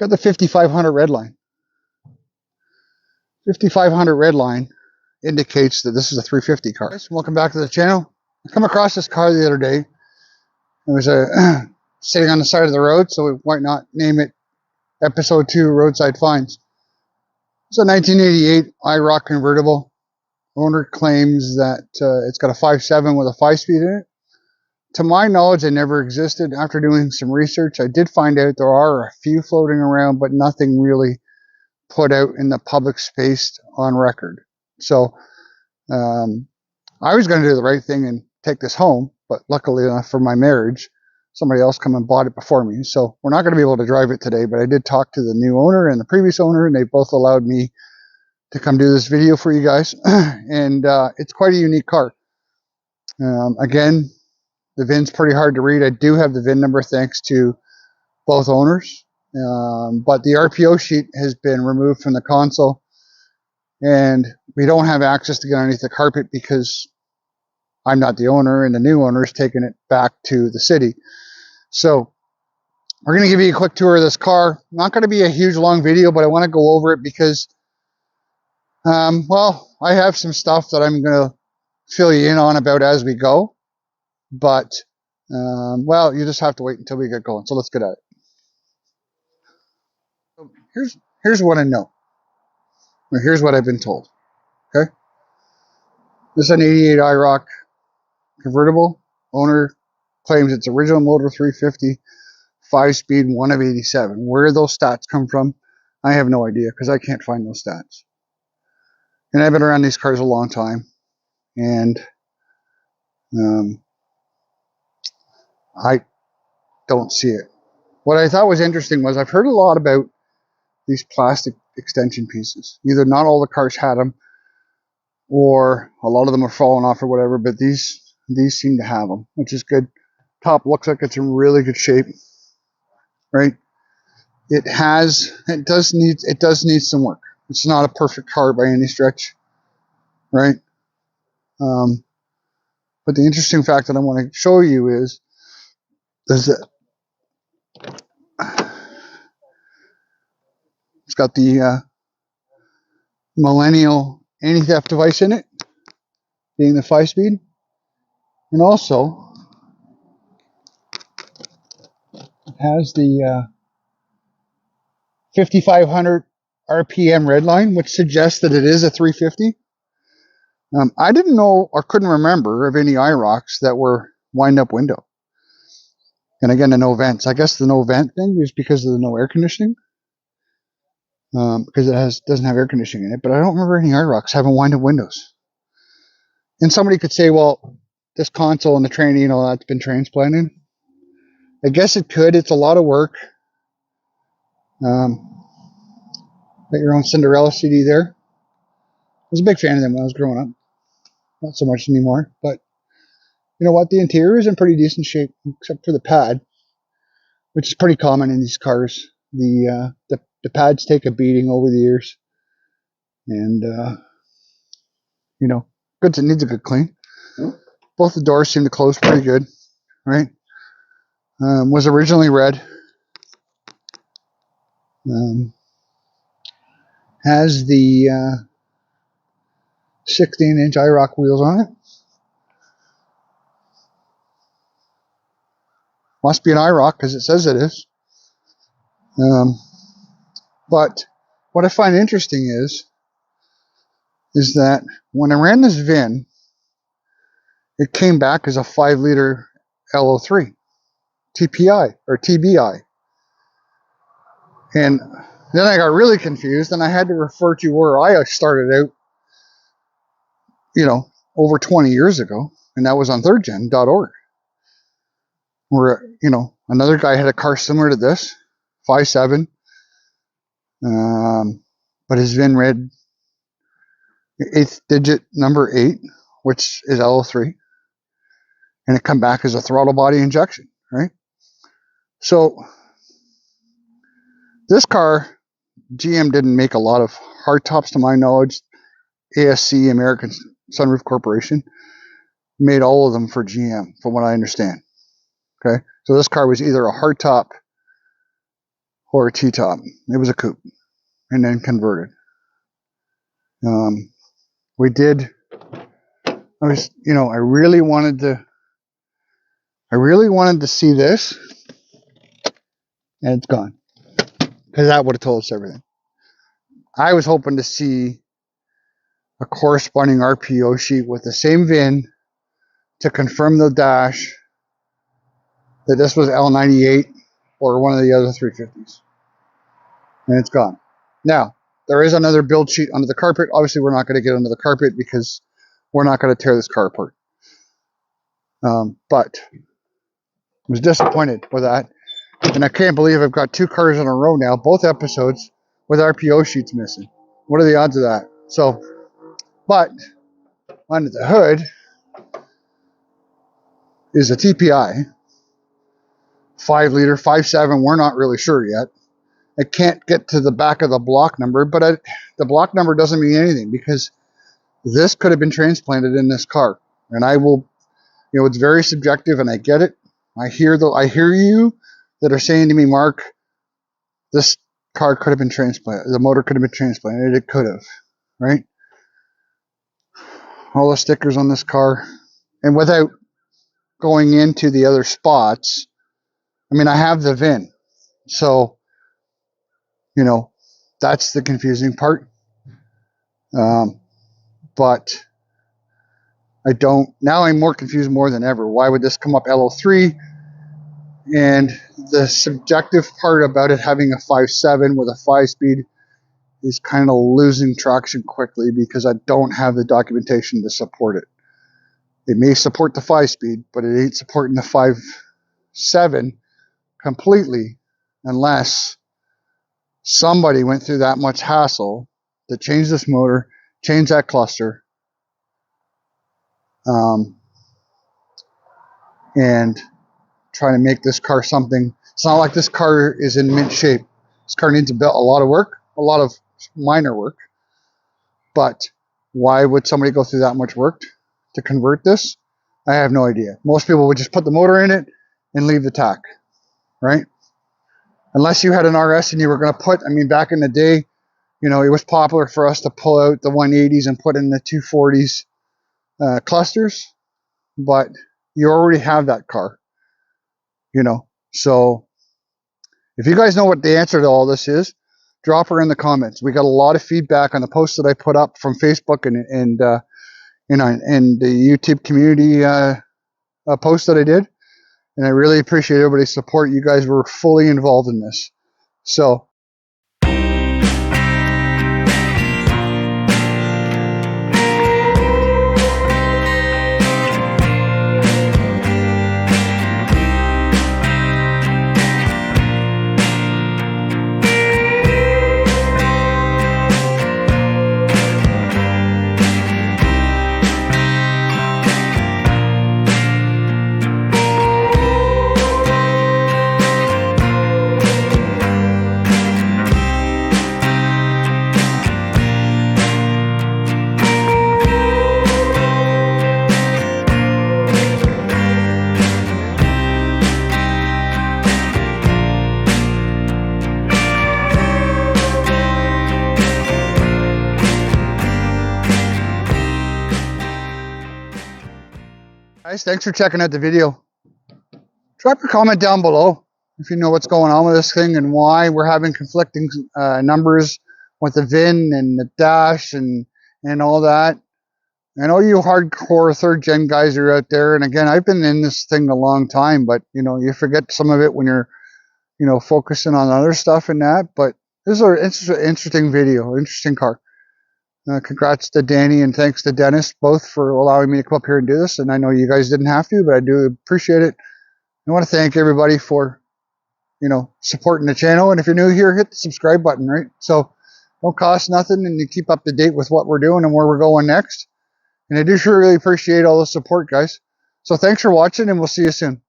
Got the 5500 red line. 5500 red line indicates that this is a 350 car. Welcome back to the channel. I come across this car the other day. It was sitting on the side of the road, so why not name it Episode 2 Roadside Finds. It's a 1988 IROC convertible. Owner claims that it's got a 5.7 with a 5-speed in it. To my knowledge, it never existed. After doing some research, I did find out there are a few floating around, but nothing really put out in the public space on record. So I was going to do the right thing and take this home, but luckily enough for my marriage, somebody else come and bought it before me. So we're not going to be able to drive it today, but I did talk to the new owner and the previous owner, and they both allowed me to come do this video for you guys. And it's quite a unique car. Again, the VIN's pretty hard to read. I do have the VIN number thanks to both owners. But the RPO sheet has been removed from the console, and we don't have access to get underneath the carpet because I'm not the owner and the new owner is taking it back to the city. So we're going to give you a quick tour of this car. Not going to be a huge long video, but I want to go over it because well, I have some stuff that I'm going to fill you in on about as we go, but well, you just have to wait until we get going. So let's get at it. Here's what I know. Or here's what I've been told. Okay, this is an 88 IROC convertible. Owner claims it's original motor 350, 5-speed, 1 of 87. Where those stats come from, I have no idea because I can't find those stats. And I've been around these cars a long time, and I don't see it. What I thought was interesting was I've heard a lot about these plastic extension pieces. Either not all the cars had them, or a lot of them are falling off or whatever, but these seem to have them, which is good. Top looks like it's in really good shape, right? It does need some work. It's not a perfect car by any stretch, right? But the interesting fact that I want to show you is that it's got the Millennial anti-theft device in it, being the 5-speed, and also it has the 5500 RPM red line, which suggests that it is a 350. I didn't know or couldn't remember of any IROCs that were wind-up window. And again, the no vents. I guess the no vent thing is because of the no air conditioning, because it doesn't have air conditioning in it. But I don't remember any IROCs having wind-up windows. And somebody could say, well, this console and the tranny and all that's been transplanted. I guess it could. It's a lot of work. Got your own Cinderella CD there. I was a big fan of them when I was growing up. Not so much anymore, but you know what? The interior is in pretty decent shape, except for the pad, which is pretty common in these cars. The pads take a beating over the years, and you know, it needs a good clean. Both the doors seem to close pretty good, right? Was originally red. Has the 16-inch IROC wheels on it. Must be an IROC because it says it is. But what I find interesting is that when I ran this VIN, it came back as a 5-liter LO3 TPI or TBI. And then I got really confused and I had to refer to where I started out, you know, over 20 years ago, and that was on thirdgen.org, where, you know, another guy had a car similar to this, 5.7, but his VIN read 8th digit number 8, which is LO3, and it come back as a throttle body injection, right? So this car, GM didn't make a lot of hardtops to my knowledge. ASC, American Sunroof Corporation, made all of them for GM, from what I understand. Okay, so this car was either a hardtop or a T-top. It was a coupe and then converted. We did, I really wanted to see this, and it's gone, because that would have told us everything. I was hoping to see a corresponding RPO sheet with the same VIN to confirm the dash that this was L98 or one of the other 350s. And it's gone. Now, there is another build sheet under the carpet. Obviously, we're not going to get under the carpet because we're not going to tear this car apart. But I was disappointed with that. And I can't believe I've got 2 cars in a row now, both episodes, with RPO sheets missing. What are the odds of that? So, but under the hood is a TPI, 5 liter, 5.7. We're not really sure yet. I can't get to the back of the block number, but the block number doesn't mean anything because this could have been transplanted in this car. And I will, it's very subjective, and I get it. I hear you that are saying to me, Mark, this car could have been transplanted. The motor could have been transplanted. It could have, right? All the stickers on this car, and without going into the other spots, I have the VIN, so that's the confusing part. But I don't, now I'm more confused more than ever. Why would this come up LO3? And the subjective part about it having a 5.7 with a 5-speed is kind of losing traction quickly because I don't have the documentation to support it. It may support the 5-speed, but it ain't supporting the 5.7 completely unless somebody went through that much hassle to change this motor, change that cluster, and try to make this car something. It's not like this car is in mint shape. This car needs a lot of work, a lot of minor work. But why would somebody go through that much work to convert this? I have no idea. Most people would just put the motor in it and leave the tack, right? Unless you had an RS and you were going to put, back in the day, it was popular for us to pull out the 180s and put in the 240s clusters, but you already have that car, So if you guys know what the answer to all this is, drop her in the comments. We got a lot of feedback on the post that I put up from Facebook and the YouTube community post that I did. And I really appreciate everybody's support. You guys were fully involved in this. So guys, thanks for checking out the video. Drop a comment down below if you know what's going on with this thing and why we're having conflicting numbers with the VIN and the dash and all that. I know you hardcore 3rd gen guys are out there, and again, I've been in this thing a long time, but you forget some of it when you're focusing on other stuff and that. But this is an interesting video, interesting car. Congrats to Danny and thanks to Dennis both for allowing me to come up here and do this. And I know you guys didn't have to, but I do appreciate it. I want to thank everybody for, supporting the channel. And if you're new here, hit the subscribe button, right? So don't cost nothing, and you keep up to date with what we're doing and where we're going next. And I do sure really appreciate all the support, guys. So thanks for watching, and we'll see you soon.